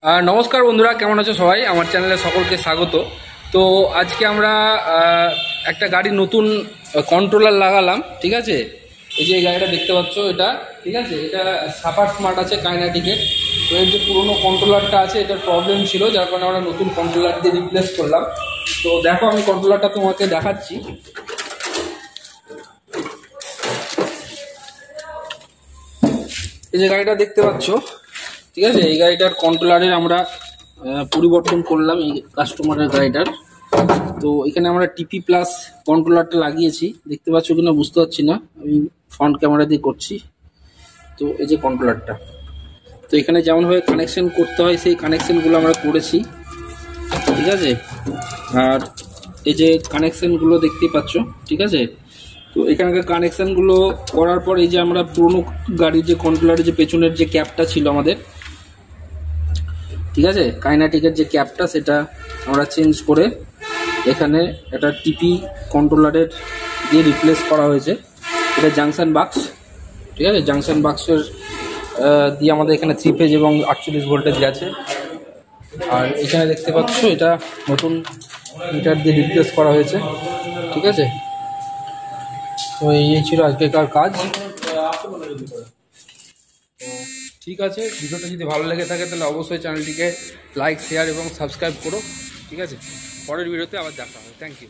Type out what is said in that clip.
নমস্কার বন্ধুরা, কেমন আছো সবাই? আমার চ্যানেলে সকলকে স্বাগত। তো আজকে আমরা একটা গাড়ির নতুন কন্ট্রোলার লাগালাম, ঠিক আছে। এই যে এই গাড়িটা দেখতে পাচ্ছ, এটা ঠিক আছে, এটা সাপার স্মার্ট আছে কাইনেটিকের। তো এর যে পুরোনো কন্ট্রোলারটা আছে, এটার প্রবলেম ছিল, যার কারণে আমরা নতুন কন্ট্রোলার দিয়ে রিপ্লেস করলাম। তো দেখো, আমি কন্ট্রোলারটা তোমাকে দেখাচ্ছি। এই যে গাড়িটা দেখতে পাচ্ছ, ঠিক আছে, এই গাড়িটার কন্ট্রোলারের আমরা পরিবর্তন করলাম এই কাস্টমারের গাড়িটার। তো এখানে আমরা টিপি প্লাস কন্ট্রোলারটা লাগিয়েছি, দেখতে পাচ্ছ কিনা বুঝতে পারছি না, আমি ফ্রন্ট ক্যামেরা দিয়ে করছি। তো এই যে কন্ট্রোলারটা, তো এখানে যেমনভাবে কানেকশন করতে হয় সেই কানেকশনগুলো আমরা করেছি, ঠিক আছে। আর এই যে কানেকশনগুলো দেখতেই পাচ্ছ, ঠিক আছে। তো এখানকার কানেকশনগুলো করার পর এই যে আমরা পুরোনো গাড়ির যে কন্ট্রোলারের যে পেছনের যে ক্যাপটা ছিল আমাদের, ঠিক আছে, কাইনেটিকের যে ক্যাপটা, সেটা আমরা চেঞ্জ করে এখানে একটা টিপি কন্ট্রোলারের দিয়ে রিপ্লেস করা হয়েছে। এটা জাংশন বাক্স, ঠিক আছে, জাংশন বাক্সের দিয়ে আমাদের এখানে 3 ফেজ এবং 48 ভোল্টেজ আছে। আর এখানে দেখতে পাচ্ছ এটা নতুন মিটার দিয়ে রিপ্লেস করা হয়েছে, ঠিক আছে। তো এই ছিল আজকেকার কাজ। ঠিক আছে, ভিডিওটা যদি ভালো লেগে থাকে তাহলে অবশ্যই চ্যানেলটিকে লাইক, শেয়ার এবং সাবস্ক্রাইব করো, ঠিক আছে। পরের ভিডিওতে আবার দেখা হবে। Thank you.